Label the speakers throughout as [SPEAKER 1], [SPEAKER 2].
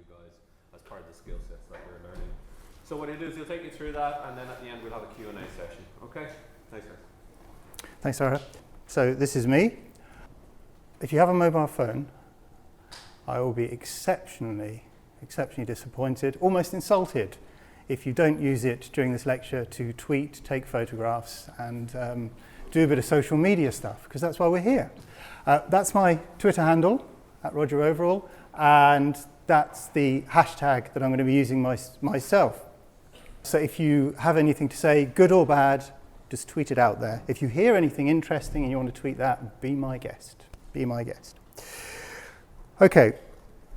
[SPEAKER 1] guys as part of the skill sets that we're learning. So what he'll do is he'll take you through that, and then at the end we'll have a Q&A session. Okay? Thanks, guys.
[SPEAKER 2] Thanks, Sarah. So this is me. If you have a mobile phone, I will be exceptionally disappointed, almost insulted, if you don't use it during this lecture to tweet, take photographs, and do a bit of social media stuff, because that's why we're here. That's my Twitter handle, @RogerOverall, and that's the hashtag that I'm going to be using myself. So if you have anything to say, good or bad, just tweet it out there. If you hear anything interesting and you want to tweet that, be my guest. Be my guest. Okay,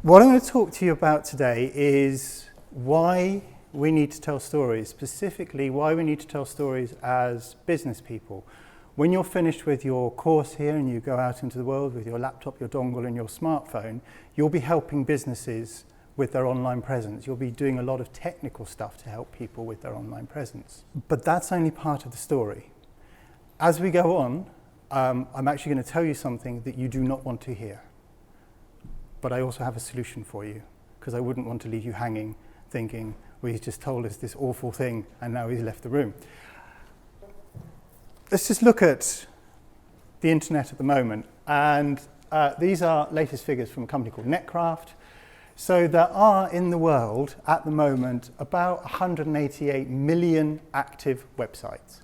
[SPEAKER 2] what I'm going to talk to you about today is why we need to tell stories, specifically why we need to tell stories as business people. When you're finished with your course here and you go out into the world with your laptop, your dongle and your smartphone, you'll be helping businesses with their online presence. You'll be doing a lot of technical stuff to help people with their online presence. But that's only part of the story. As we go on, I'm actually going to tell you something that you do not want to hear. But I also have a solution for you, because I wouldn't want to leave you hanging thinking, well, he's just told us this awful thing and now he's left the room. Let's just look at the internet at the moment. And these are latest figures from a company called Netcraft. So there are in the world at the moment about 188 million active websites.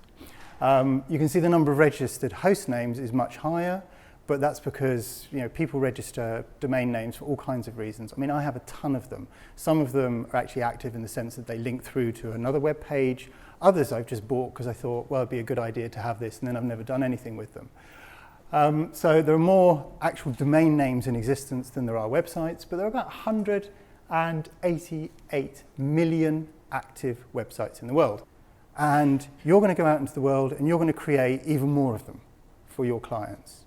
[SPEAKER 2] You can see the number of registered host names is much higher, but that's because people register domain names for all kinds of reasons. I mean, I have a ton of them. Some of them are actually active in the sense that they link through to another web page. Others I've just bought because I thought, well, it'd be a good idea to have this, and then I've never done anything with them. So there are more actual domain names in existence than there are websites, but there are about 188 million active websites in the world. And you're going to go out into the world and you're going to create even more of them for your clients.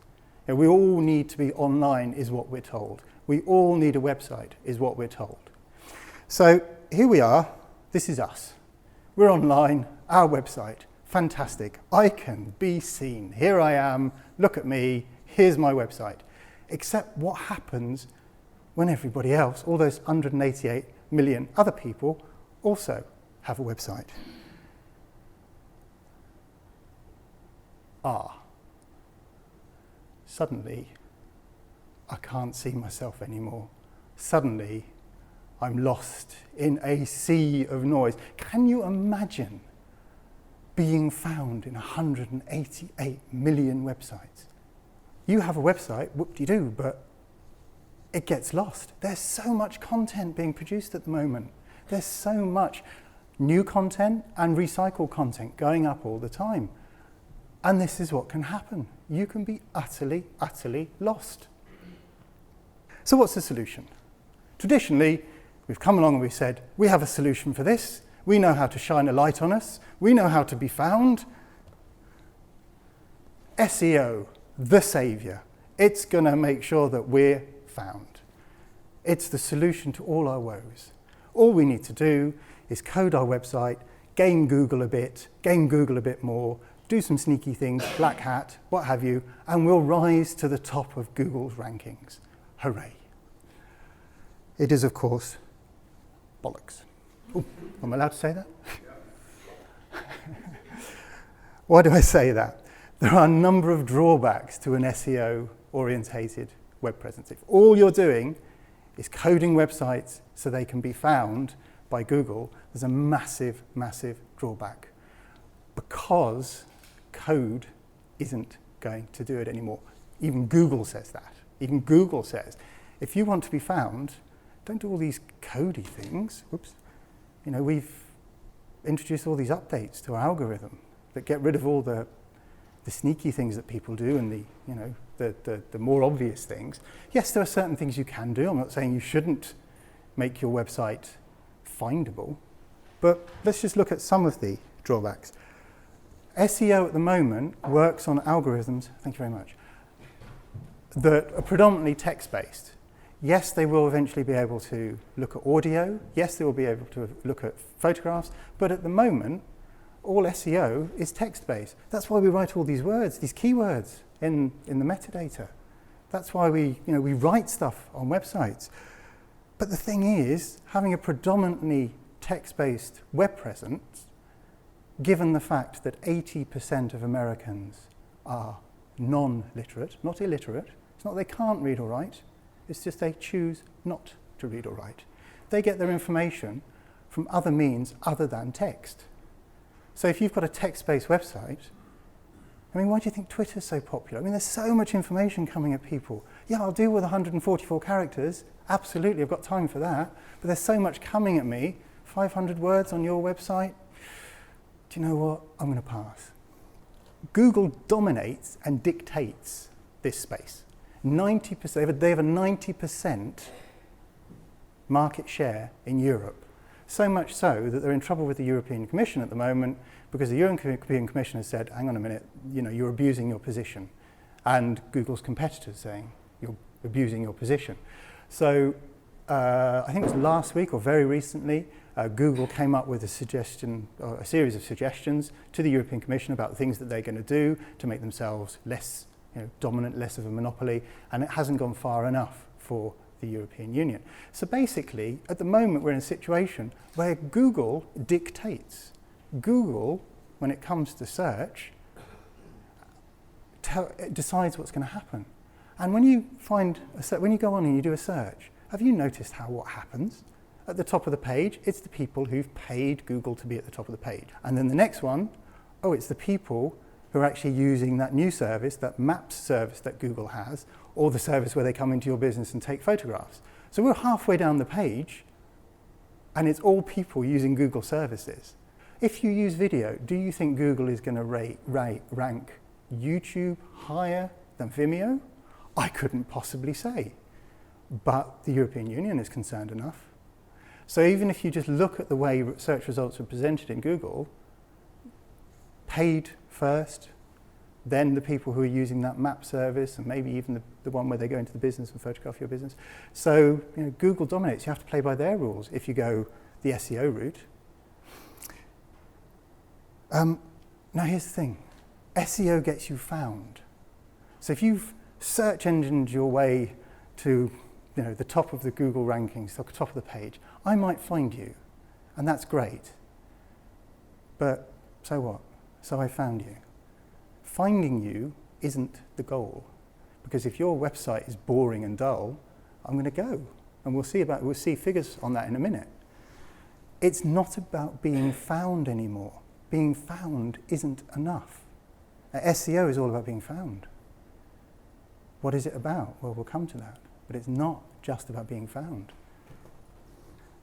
[SPEAKER 2] We all need to be online, is what we're told. We all need a website, is what we're told. So here we are. This is us. We're online, our website. Fantastic. I can be seen. Here I am. Look at me. Here's my website. Except what happens when everybody else, all those 188 million other people, also have a website? Suddenly, I can't see myself anymore. Suddenly, I'm lost in a sea of noise. Can you imagine being found in 188 million websites? You have a website, whoop-de-doo, but it gets lost. There's so much content being produced at the moment. There's so much new content and recycled content going up all the time. And this is what can happen. You can be utterly, utterly lost. So what's the solution? Traditionally, we've come along and we've said, we have a solution for this. We know how to shine a light on us. We know how to be found. SEO, the savior. It's going to make sure that we're found. It's the solution to all our woes. All we need to do is code our website, game Google a bit more, do some sneaky things, black hat, what have you, and we'll rise to the top of Google's rankings. Hooray. It is, of course, bollocks. Ooh, am I allowed to say that? Why do I say that? There are a number of drawbacks to an SEO-orientated web presence. If all you're doing is coding websites so they can be found by Google, there's a massive, massive drawback, because code isn't going to do it anymore. Even Google says that. Even Google says, if you want to be found, don't do all these codey things. Whoops. We've introduced all these updates to our algorithm that get rid of all the sneaky things that people do and the more obvious things. Yes, there are certain things you can do. I'm not saying you shouldn't make your website findable, but let's just look at some of the drawbacks. SEO at the moment works on algorithms, thank you very much, that are predominantly text-based. Yes, they will eventually be able to look at audio. Yes, they will be able to look at photographs. But at the moment, all SEO is text-based. That's why we write all these words, these keywords in the metadata. That's why we write stuff on websites. But the thing is, having a predominantly text-based web presence, given the fact that 80% of Americans are non-literate, not illiterate, it's not they can't read or write, it's just they choose not to read or write. They get their information from other means other than text. So if you've got a text-based website, I mean, why do you think Twitter's so popular? I mean, there's so much information coming at people. Yeah, I'll deal with 144 characters. Absolutely, I've got time for that. But there's so much coming at me. 500 words on your website. Do you know what? I'm going to pass. Google dominates and dictates this space. 90%, they have a 90% market share in Europe. So much so that they're in trouble with the European Commission at the moment because the European Commission has said, hang on a minute, you're abusing your position. And Google's competitors saying, you're abusing your position. So I think it was last week or very recently, Google came up with a series of suggestions to the European Commission about the things that they're going to do to make themselves less dominant, less of a monopoly, and it hasn't gone far enough for the European Union. So basically, at the moment, we're in a situation where Google dictates. Google, when it comes to search, decides what's going to happen. And when you go on and you do a search, have you noticed what happens? At the top of the page, it's the people who've paid Google to be at the top of the page. And then the next one, it's the people who are actually using that new service, that Maps service that Google has, or the service where they come into your business and take photographs. So we're halfway down the page, and it's all people using Google services. If you use video, do you think Google is going to rank YouTube higher than Vimeo? I couldn't possibly say. But the European Union is concerned enough. So even if you just look at the way search results are presented in Google, paid first, then the people who are using that map service, and maybe even the one where they go into the business and photograph your business. So Google dominates. You have to play by their rules if you go the SEO route. Now here's the thing. SEO gets you found. So if you've search engined your way to the top of the Google rankings, the top of the page, I might find you, and that's great. But so what? So I found you. Finding you isn't the goal, because if your website is boring and dull, I'm going to go, and we'll see figures on that in a minute. It's not about being found anymore. Being found isn't enough. SEO is all about being found. What is it about? Well, we'll come to that, but it's not just about being found.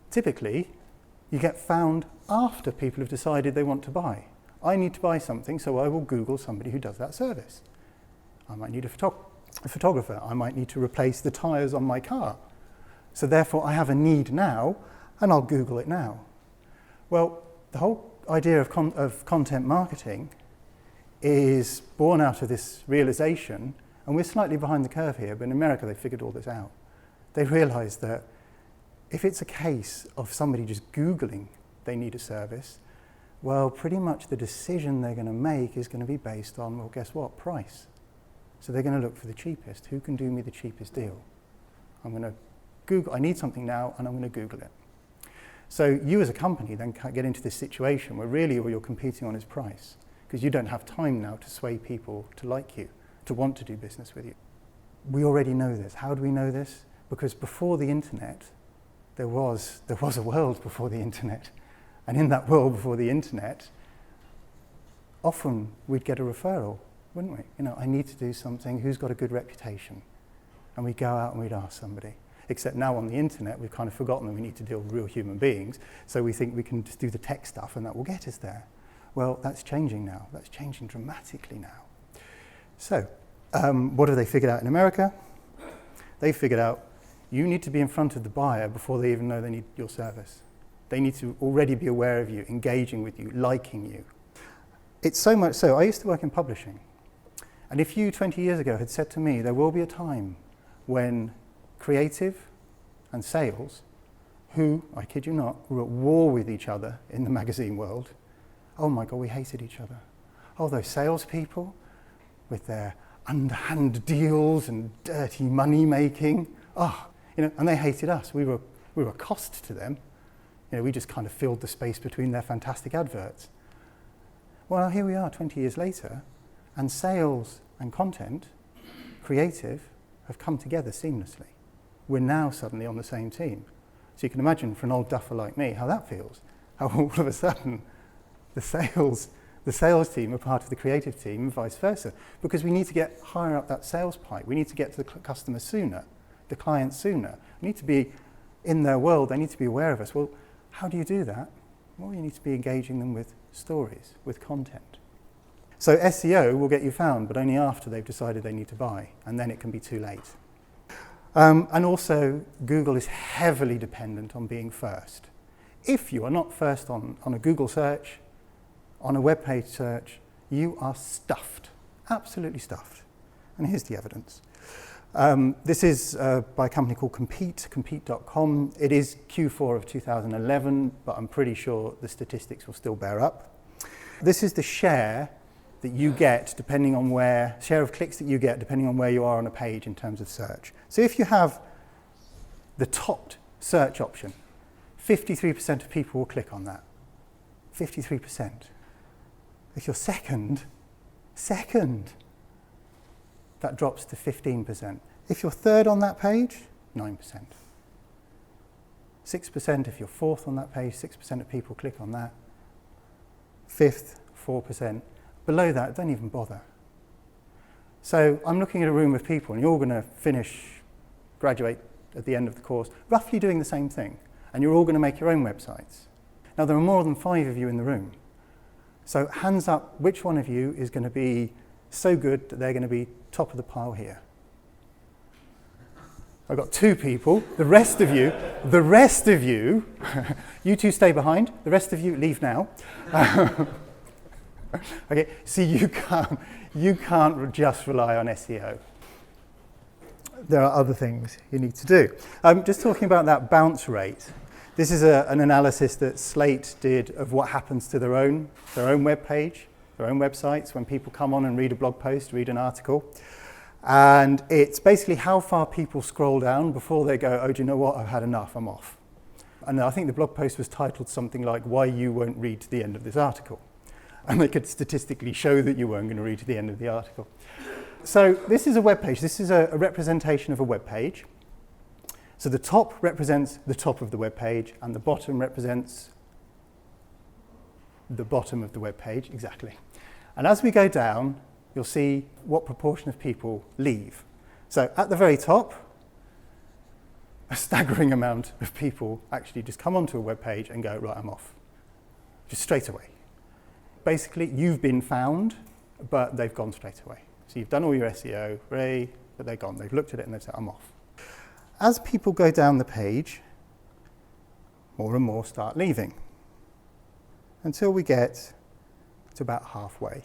[SPEAKER 2] Typically, you get found after people have decided they want to buy. I need to buy something, so I will Google somebody who does that service. I might need a photographer. I might need to replace the tyres on my car. So therefore, I have a need now, and I'll Google it now. Well, the whole idea of content marketing is born out of this realization, and we're slightly behind the curve here, but in America they figured all this out. They realized that if it's a case of somebody just Googling they need a service, well, pretty much the decision they're going to make is going to be based on, well, guess what? Price. So they're going to look for the cheapest. Who can do me the cheapest deal? I'm going to Google, I need something now, and I'm going to Google it. So you as a company then get into this situation where really all you're competing on is price, because you don't have time now to sway people to like you, to want to do business with you. We already know this. How do we know this? Because before the internet, there was a world before the internet. And in that world before the internet, often we'd get a referral, wouldn't we? I need to do something, who's got a good reputation? And we'd go out and we'd ask somebody. Except now on the internet, we've kind of forgotten that we need to deal with real human beings, so we think we can just do the tech stuff and that will get us there. Well, that's changing now. That's changing dramatically now. So, what have they figured out in America? They figured out you need to be in front of the buyer before they even know they need your service. They need to already be aware of you, engaging with you, liking you. It's so much so, I used to work in publishing. And if you 20 years ago had said to me, there will be a time when creative and sales, who, I kid you not, were at war with each other in the magazine world, oh my God, we hated each other. Oh, those salespeople with their underhand deals and dirty money making, and they hated us. We were We were a cost to them. We just kind of filled the space between their fantastic adverts. Well, here we are 20 years later, and sales and content, creative, have come together seamlessly. We're now suddenly on the same team. So you can imagine for an old duffer like me how that feels. How all of a sudden the sales team are part of the creative team and vice versa. Because we need to get higher up that sales pipe. We need to get to the customer sooner, the client sooner. We need to be in their world. They need to be aware of us. Well, how do you do that? Well, you need to be engaging them with stories, with content. So SEO will get you found, but only after they've decided they need to buy, and then it can be too late. And also, Google is heavily dependent on being first. If you are not first on a Google search, on a web page search, you are stuffed, absolutely stuffed. And here's the evidence. This is by a company called compete.com. It is Q4 of 2011, but I'm pretty sure the statistics will still bear up. This is the share that you get depending on share of clicks that you get depending on where you are on a page in terms of search. So if you have the topped search option, 53% of people will click on that. 53%. If you're second, that drops to 15%. If you're third on that page, 9%. 6% if you're fourth on that page, 6% of people click on that. Fifth, 4%. Below that, don't even bother. So I'm looking at a room of people, and you're all going to graduate at the end of the course, roughly doing the same thing. And you're all going to make your own websites. Now, there are more than 5 of you in the room. So hands up, which one of you is going to be so good that they're going to be top of the pile here? I've got 2 people. The rest of you, you 2 stay behind. The rest of you leave now. Okay, so you can't just rely on SEO. There are other things you need to do. Just talking about that bounce rate. This is an analysis that Slate did of what happens to their own web page, their own websites when people come on and read a blog post, read an article. And it's basically how far people scroll down before they go, oh, do you know what, I've had enough, I'm off. And I think the blog post was titled something like, why you won't read to the end of this article. And they could statistically show that you weren't going to read to the end of the article. So this is a web page. This is a representation of a web page. So the top represents the top of the web page, and the bottom represents the bottom of the web page, exactly. And as we go down, you'll see what proportion of people leave. So at the very top, a staggering amount of people actually just come onto a web page and go, right, I'm off. Just straight away. Basically, you've been found, but they've gone straight away. So you've done all your SEO, hooray, but they're gone. They've looked at it and they've said, I'm off. As people go down the page, more and more start leaving until we get to about halfway.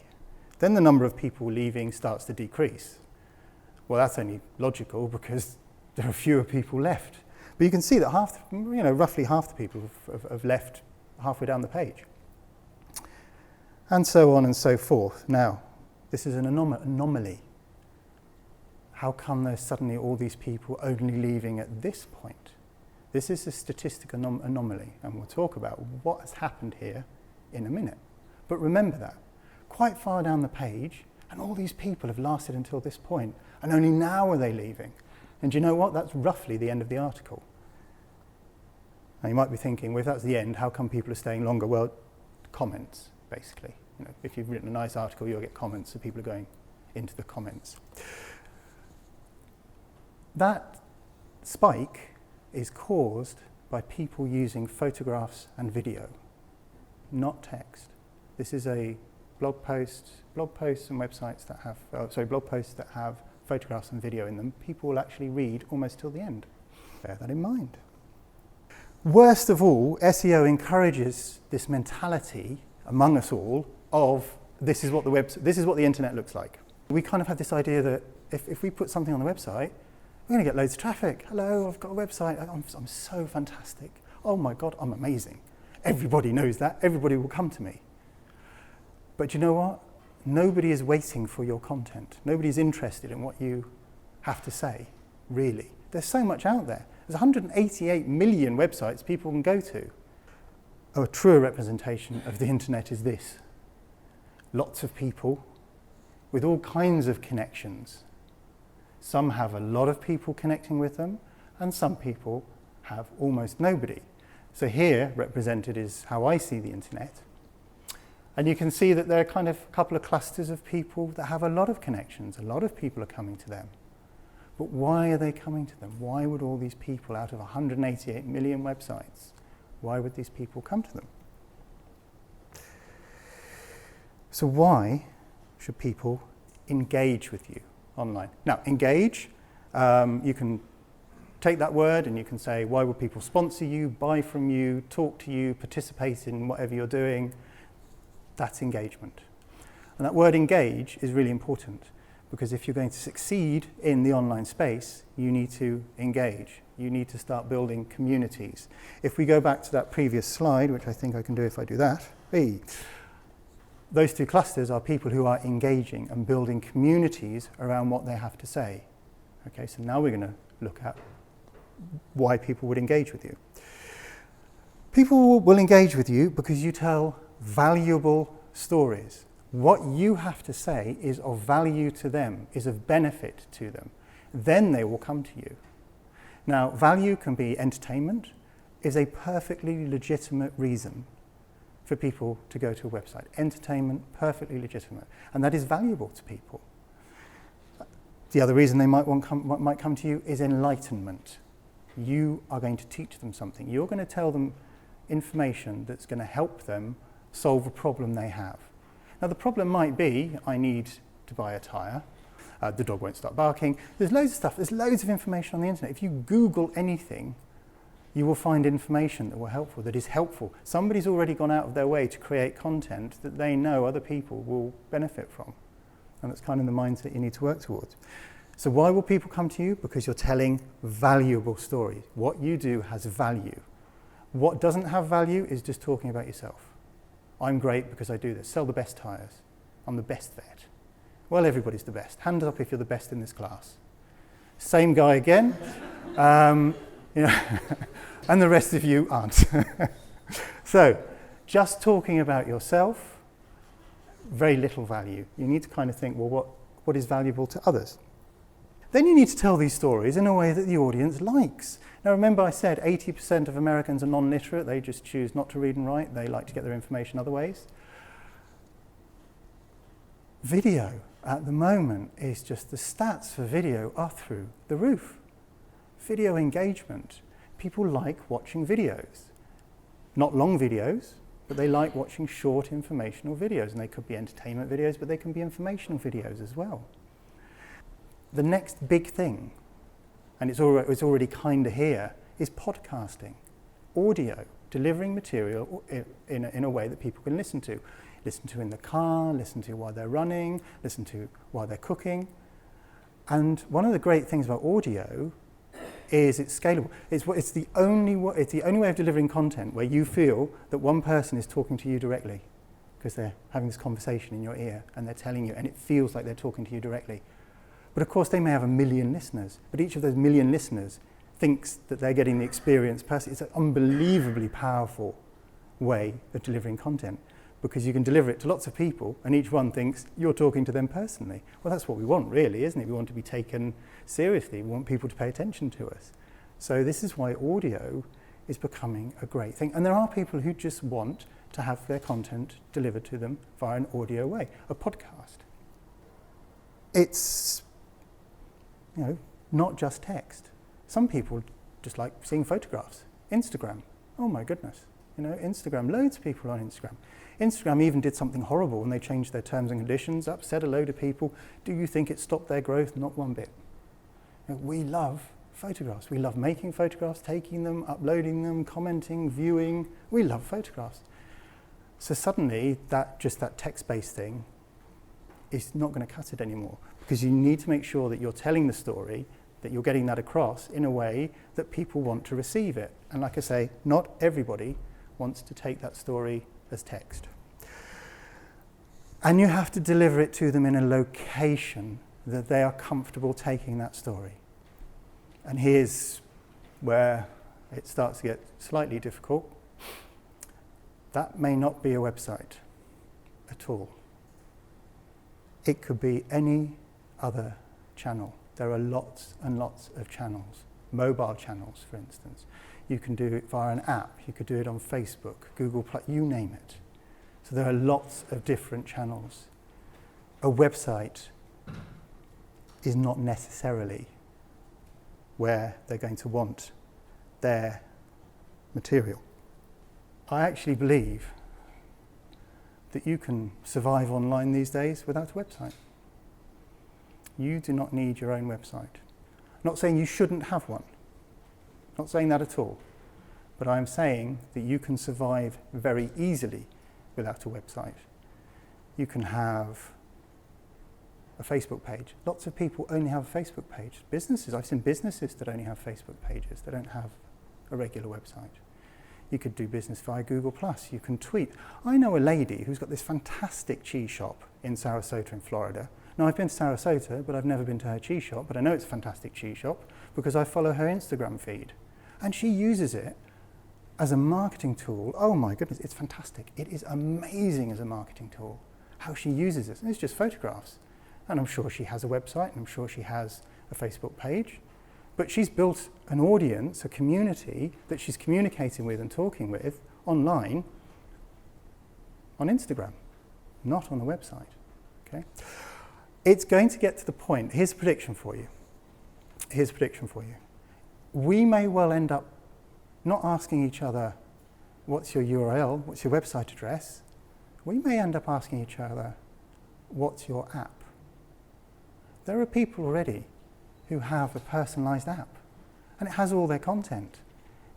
[SPEAKER 2] Then the number of people leaving starts to decrease. Well, that's only logical because there are fewer people left. But you can see that roughly half the people have left halfway down the page. And so on and so forth. Now, this is an anomaly. How come there's suddenly all these people only leaving at this point? This is a statistical anomaly, and we'll talk about what has happened here in a minute. But remember that, quite far down the page, and all these people have lasted until this point, and only now are they leaving. And do you know what? That's roughly the end of the article. Now you might be thinking, well, if that's the end, how come people are staying longer? Well, comments, basically. If you've written a nice article, you'll get comments, so people are going into the comments. That spike is caused by people using photographs and video, not text. This is a blog posts and websites that have, blog posts that have photographs and video in them. People will actually read almost till the end. Bear that in mind. Worst of all, SEO encourages this mentality among us all of this is what the internet looks like. We kind of have this idea that if we put something on the website, we're going to get loads of traffic. Hello, I've got a website. I'm so fantastic. Oh my God, I'm amazing. Everybody knows that. Everybody will come to me. But you know what? Nobody is waiting for your content. Nobody's interested in what you have to say, really. There's so much out there. There's 188 million websites people can go to. A truer representation of the internet is this. Lots of people with all kinds of connections. Some have a lot of people connecting with them, and some people have almost nobody. So here, represented is how I see the internet. And you can see that there are kind of a couple of clusters of people that have a lot of connections. A lot of people are coming to them. But why are they coming to them? Why would all these people, out of 188 million websites, why would these people come to them? So why should people engage with you online? Now, engage, you can take that word and you can say, why would people sponsor you, buy from you, talk to you, participate in whatever you're doing? That's engagement. And that word engage is really important, because if you're going to succeed in the online space, you need to engage. You need to start building communities. If we go back to that previous slide, which I think I can do if I do that, those two clusters are people who are engaging and building communities around what they have to say. Okay, so now we're going to look at why people would engage with you. People will engage with you because you tell valuable stories. What you have to say is of value to them, is of benefit to them. Then they will come to you. Now, value can be entertainment, is a perfectly legitimate reason for people to go to a website. Entertainment, perfectly legitimate. And that is valuable to people. The other reason they might come to you is enlightenment. You are going to teach them something. You're going to tell them information that's going to help them solve a problem they have. Now, the problem might be, I need to buy a tyre, the dog won't start barking. There's loads of stuff, there's loads of information on the internet. If you Google anything, you will find information that is helpful. Somebody's already gone out of their way to create content that they know other people will benefit from. And that's kind of the mindset you need to work towards. So why will people come to you? Because you're telling valuable stories. What you do has value. What doesn't have value is just talking about yourself. I'm great because I do this. Sell the best tyres. I'm the best vet. Well, everybody's the best. Hand up if you're the best in this class. Same guy again. And the rest of you aren't. So, just talking about yourself, very little value. You need to kind of think, well, what is valuable to others? Then you need to tell these stories in a way that the audience likes. Now, remember I said 80% of Americans are non-literate. They just choose not to read and write. They like to get their information other ways. Video, at the moment, is just the stats for video are through the roof. Video engagement. People like watching videos. Not long videos, but they like watching short informational videos. And they could be entertainment videos, but they can be informational videos as well. The next big thing, and it's already kind of here, is podcasting. Audio, delivering material in a way that people can listen to. Listen to in the car, listen to while they're running, listen to while they're cooking. And one of the great things about audio is it's scalable. It's the only way of delivering content where you feel that one person is talking to you directly, because they're having this conversation in your ear and they're telling you, and it feels like they're talking to you directly. But of course they may have 1 million listeners, but each of those 1 million listeners thinks that they're getting the experience personally. It's an unbelievably powerful way of delivering content, because you can deliver it to lots of people and each one thinks you're talking to them personally. Well, that's what we want really, isn't it? We want to be taken seriously. We want people to pay attention to us. So this is why audio is becoming a great thing. And there are people who just want to have their content delivered to them via an audio way, a podcast. It's not just text. Some people just like seeing photographs. Instagram, oh my goodness. Instagram, loads of people on Instagram. Instagram even did something horrible when they changed their terms and conditions, upset a load of people. Do you think it stopped their growth? Not one bit. We love photographs. We love making photographs, taking them, uploading them, commenting, viewing. We love photographs. So suddenly, that text-based thing is not going to cut it anymore, because you need to make sure that you're telling the story, that you're getting that across in a way that people want to receive it. And like I say, not everybody wants to take that story as text. And you have to deliver it to them in a location that they are comfortable taking that story. And here's where it starts to get slightly difficult. That may not be a website at all. It could be any other channel. There are lots and lots of channels, mobile channels, for instance. You can do it via an app. You could do it on Facebook, Google+, you name it. So there are lots of different channels. A website is not necessarily where they're going to want their material. I actually believe that you can survive online these days without a website. You do not need your own website. I'm not saying you shouldn't have one. Not saying that at all. But I'm saying that you can survive very easily without a website. You can have a Facebook page. Lots of people only have a Facebook page. Businesses, I've seen businesses that only have Facebook pages. They don't have a regular website. You could do business via Google+. You can tweet. I know a lady who's got this fantastic cheese shop in Sarasota in Florida. Now, I've been to Sarasota, but I've never been to her cheese shop, but I know it's a fantastic cheese shop because I follow her Instagram feed. And she uses it as a marketing tool. Oh my goodness, it's fantastic. It is amazing as a marketing tool, how she uses it. And it's just photographs. And I'm sure she has a website, and I'm sure she has a Facebook page. But she's built an audience, a community that she's communicating with and talking with online on Instagram, not on the website. Okay? It's going to get to the point. Here's a prediction for you. We may well end up not asking each other, what's your URL, what's your website address? We may end up asking each other, what's your app? There are people already who have a personalized app, and it has all their content.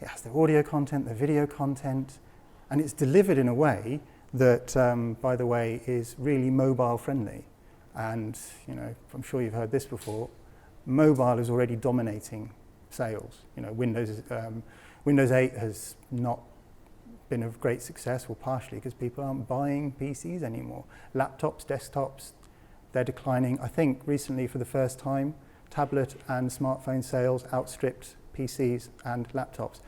[SPEAKER 2] It has their audio content, their video content, and it's delivered in a way that, by the way, is really mobile friendly. And, you know, I'm sure you've heard this before, mobile is already dominating sales. You know, Windows 8 has not been of great success, well, partially because people aren't buying PCs anymore. Laptops, desktops, they're declining. I think recently, for the first time, tablet and smartphone sales outstripped PCs and laptops.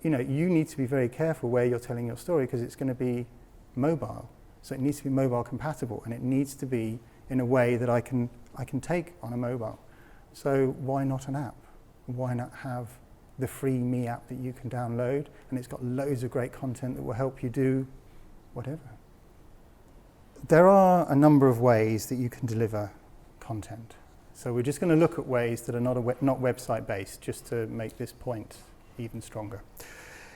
[SPEAKER 2] You know, you need to be very careful where you're telling your story because it's going to be mobile. So it needs to be mobile compatible, and it needs to be in a way that I can take on a mobile. So why not an app? Why not have the free Me app that you can download, and it's got loads of great content that will help you do whatever. There are a number of ways that you can deliver content. So we're just going to look at ways that are not website based, just to make this point even stronger.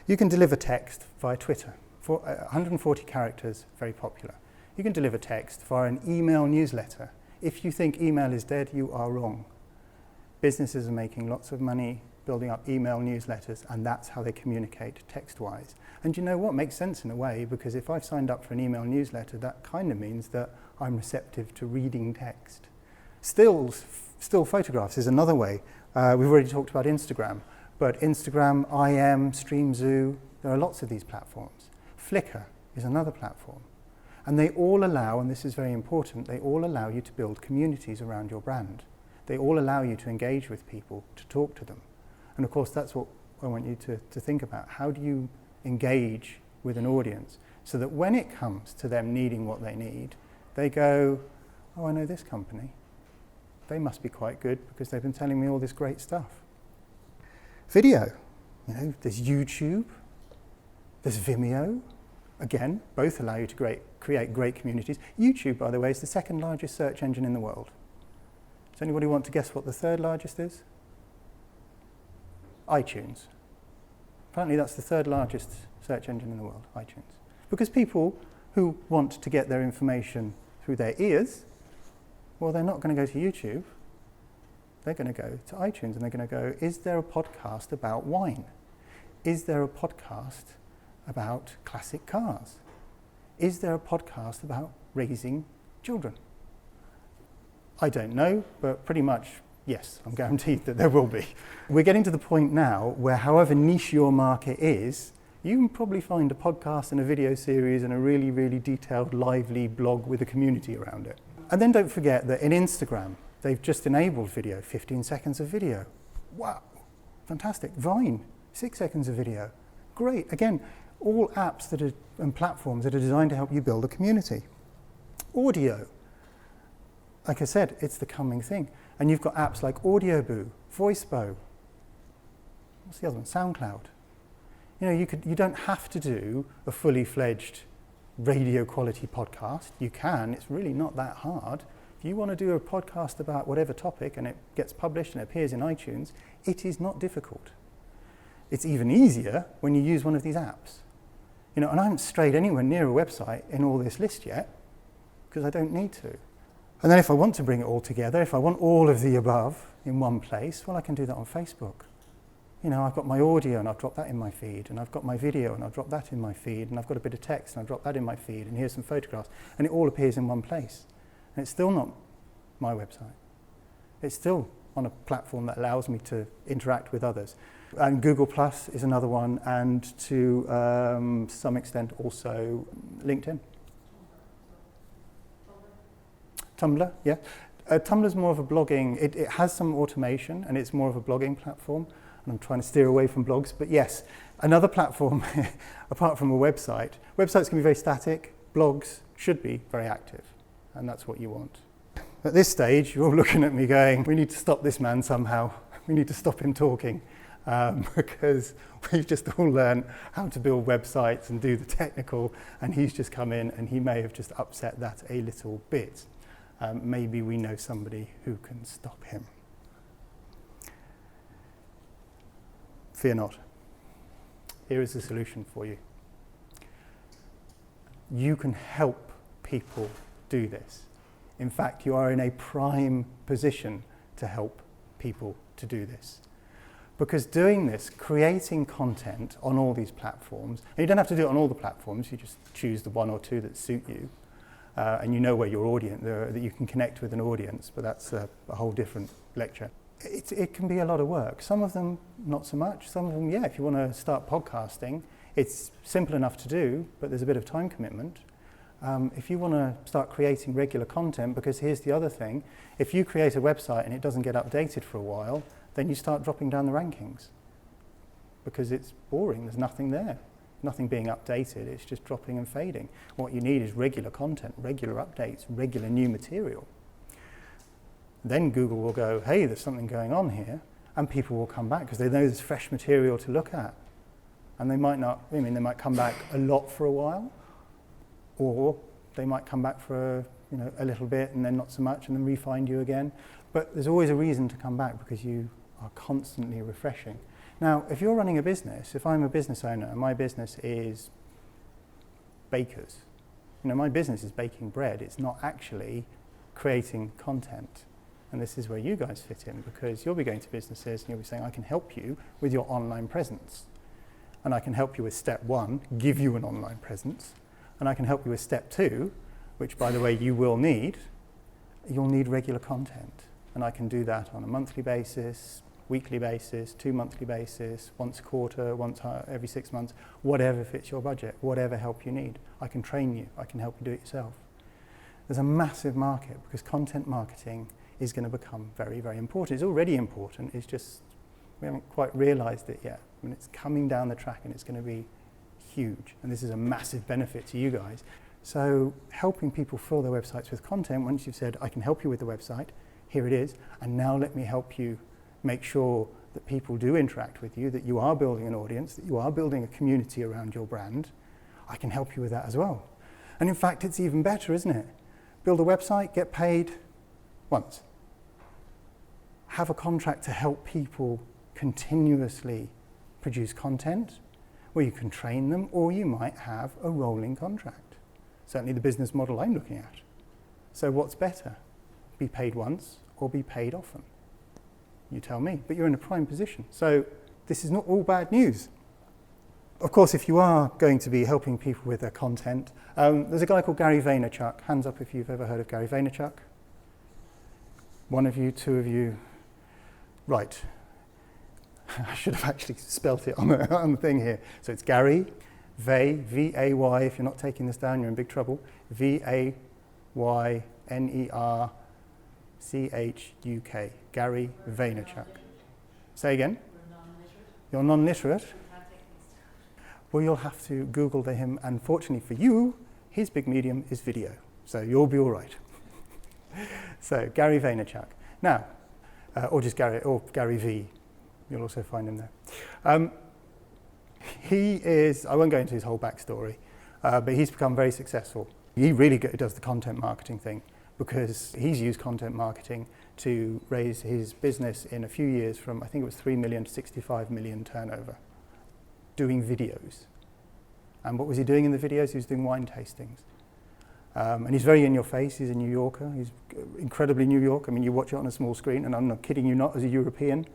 [SPEAKER 2] You can deliver text via Twitter. For 140 characters, very popular. You can deliver text via an email newsletter. If you think email is dead, you are wrong. Businesses are making lots of money building up email newsletters, and that's how they communicate text-wise. And you know what? Makes sense in a way, because if I've signed up for an email newsletter, that kind of means that I'm receptive to reading text. Still photographs is another way. We've already talked about Instagram, but Instagram, IM, StreamZoo, there are lots of these platforms. Flickr is another platform. And they all allow, and this is very important, they all allow you to build communities around your brand. They all allow you to engage with people, to talk to them. And of course, that's what I want you to think about. How do you engage with an audience so that when it comes to them needing what they need, they go, oh, I know this company. They must be quite good because they've been telling me all this great stuff. Video, you know, there's YouTube, there's Vimeo. Again, both allow you to create great communities. YouTube, by the way, is the second largest search engine in the world. Does anybody want to guess what the third largest is? iTunes. Apparently that's the third largest search engine in the world, iTunes. Because people who want to get their information through their ears, well, they're not going to go to YouTube. They're going to go to iTunes, and they're going to go, is there a podcast about wine? Is there a podcast about classic cars? Is there a podcast about raising children? I don't know, but pretty much, yes, I'm guaranteed that there will be. We're getting to the point now where however niche your market is, you can probably find a podcast and a video series and a really, really detailed, lively blog with a community around it. And then don't forget that in Instagram, they've just enabled video, 15 seconds of video. Wow. Fantastic. Vine, 6 seconds of video. Great. Again, all apps that are, and platforms that are designed to help you build a community. Audio. Like I said, it's the coming thing. And you've got apps like Audioboo, VoiceBow. What's the other one? SoundCloud. You know, you don't have to do a fully fledged radio quality podcast. You can. It's really not that hard. If you want to do a podcast about whatever topic and it gets published and it appears in iTunes, it is not difficult. It's even easier when you use one of these apps. You know, and I haven't strayed anywhere near a website in all this list yet because I don't need to. And then if I want to bring it all together, if I want all of the above in one place, well, I can do that on Facebook. You know, I've got my audio and I'll drop that in my feed, and I've got my video and I'll drop that in my feed, and I've got a bit of text and I'll drop that in my feed, and here's some photographs, and it all appears in one place. And it's still not my website. It's still on a platform that allows me to interact with others. And Google Plus is another one, and to some extent also LinkedIn. Tumblr, yeah. Tumblr's more of a blogging, it has some automation and it's more of a blogging platform, and I'm trying to steer away from blogs, but yes, another platform apart from a website. Websites can be very static, blogs should be very active, and that's what you want. At this stage, you're all looking at me going, we need to stop this man somehow, we need to stop him talking, because we've just all learned how to build websites and do the technical, and he's just come in and he may have just upset that a little bit. Maybe we know somebody who can stop him. Fear not. Here is the solution for you. You can help people do this. In fact, you are in a prime position to help people to do this. Because doing this, creating content on all these platforms, and you don't have to do it on all the platforms, you just choose the one or two that suit you. And you know where your audience, that you can connect with an audience, but that's a whole different lecture. It can be a lot of work. Some of them, not so much. Some of them, yeah, if you want to start podcasting, it's simple enough to do, but there's a bit of time commitment. If you want to start creating regular content, because here's the other thing, if you create a website and it doesn't get updated for a while, then you start dropping down the rankings because it's boring, there's nothing there. Nothing being updated, it's just dropping and fading. What you need is regular content, regular updates, regular new material. Then Google will go, hey, there's something going on here, and people will come back because they know there's fresh material to look at. And they might not, they might come back a lot for a while, or they might come back for a little bit and then not so much and then re-find you again. But there's always a reason to come back because you are constantly refreshing. Now, if you're running a business, if I'm a business owner and my business is bakers, my business is baking bread, it's not actually creating content. And this is where you guys fit in, because you'll be going to businesses and you'll be saying, I can help you with your online presence. And I can help you with step 1, give you an online presence. And I can help you with step 2, which, by the way, you'll need regular content. And I can do that on a monthly basis, weekly basis, 2 monthly basis, once a quarter, once every 6 months, whatever fits your budget, whatever help you need. I can train you, I can help you do it yourself. There's a massive market because content marketing is going to become very, very important. It's already important, it's just we haven't quite realised it yet. It's coming down the track and it's going to be huge, and this is a massive benefit to you guys. So helping people fill their websites with content, once you've said, I can help you with the website, here it is, and now let me help you make sure that people do interact with you, that you are building an audience, that you are building a community around your brand. I can help you with that as well. And in fact, it's even better, isn't it? Build a website, get paid once. Have a contract to help people continuously produce content, where you can train them, or you might have a rolling contract. Certainly the business model I'm looking at. So what's better? Be paid once or be paid often? You tell me, but you're in a prime position. So this is not all bad news. Of course, if you are going to be helping people with their content, there's a guy called Gary Vaynerchuk. Hands up if you've ever heard of Gary Vaynerchuk. One of you, two of you. Right. I should have actually spelt it on the thing here. So it's Gary, V-A-Y, if you're not taking this down, you're in big trouble. V-A-Y-N-E-R-C-H-U-K. Gary Vaynerchuk. Say again? You're non-literate? Well, you'll have to Google him, and fortunately for you, his big medium is video, so you'll be all right. So, Gary Vaynerchuk. Now, or Gary V. You'll also find him there. He is, I won't go into his whole backstory, but he's become very successful. He really does the content marketing thing, because he's used content marketing to raise his business in a few years from, I think it was 3 million to 65 million turnover, doing videos. And what was he doing in the videos? He was doing wine tastings. And he's very in your face. He's a New Yorker. He's incredibly New York. I mean, you watch it on a small screen, and I'm not kidding you not, as a European,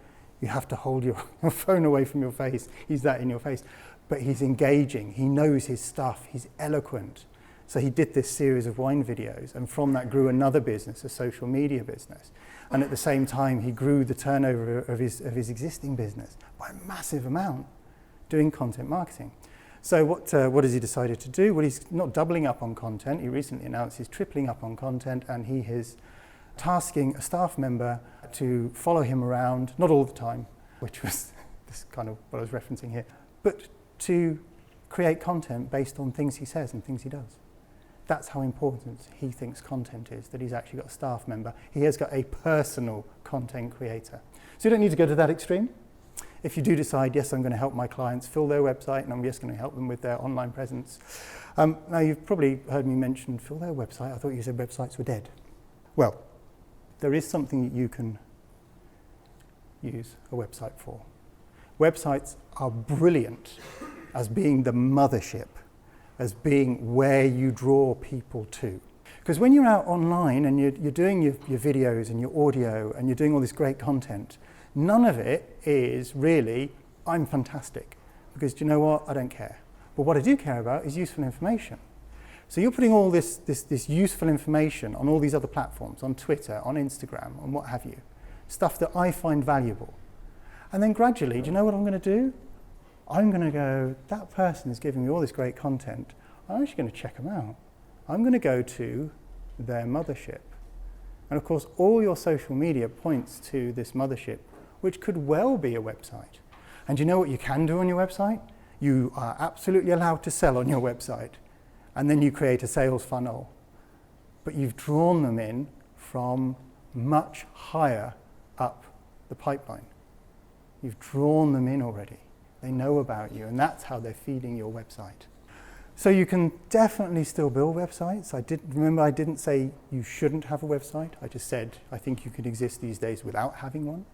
[SPEAKER 2] you have to hold your phone away from your face. He's that in your face. But he's engaging. He knows his stuff. He's eloquent. So he did this series of wine videos, and from that grew another business, a social media business. And at the same time, he grew the turnover of his existing business by a massive amount, doing content marketing. So what has he decided to do? Well, he's not doubling up on content. He recently announced he's tripling up on content, and he is tasking a staff member to follow him around, not all the time, which was this kind of what I was referencing here, but to create content based on things he says and things he does. That's how important he thinks content is, that he's actually got a staff member. He has got a personal content creator. So you don't need to go to that extreme. If you do decide, yes, I'm going to help my clients fill their website, and I'm just going to help them with their online presence. Now, you've probably heard me mention fill their website. I thought you said websites were dead. Well, there is something that you can use a website for. Websites are brilliant as being the mothership, as being where you draw people to. Because when you're out online and you're doing your videos and your audio and you're doing all this great content, none of it is really, I'm fantastic. Because do you know what? I don't care. But what I do care about is useful information. So you're putting all this useful information on all these other platforms, on Twitter, on Instagram, on what have you. Stuff that I find valuable. And then gradually, do you know what I'm going to do? I'm going to go, that person is giving me all this great content. I'm actually going to check them out. I'm going to go to their mothership. And of course, all your social media points to this mothership, which could well be a website. And you know what you can do on your website? You are absolutely allowed to sell on your website. And then you create a sales funnel. But you've drawn them in from much higher up the pipeline. You've drawn them in already. They know about you, and that's how they're feeding your website. So you can definitely still build websites. I didn't say you shouldn't have a website. I just said I think you can exist these days without having one.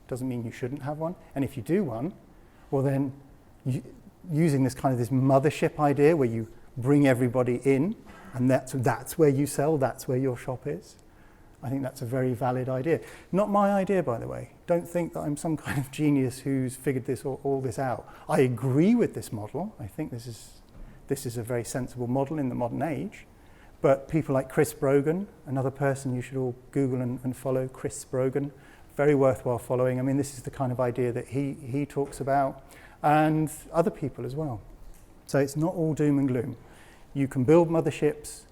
[SPEAKER 2] Doesn't mean you shouldn't have one. And if you do one, well then, using this mothership idea where you bring everybody in, and that's where you sell, that's where your shop is. I think that's a very valid idea. Not my idea, by the way. Don't think that I'm some kind of genius who's figured all this out. I agree with this model. I think this is a very sensible model in the modern age. But people like Chris Brogan, another person you should all Google and follow, Chris Brogan, very worthwhile following. I mean, this is the kind of idea that he talks about, and other people as well. So it's not all doom and gloom. You can build motherships,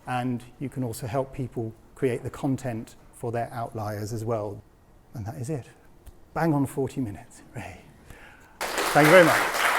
[SPEAKER 2] and you can also help people create the content for their outliers as well. And that is it. Bang on 40 minutes. Ray. Thank you very much.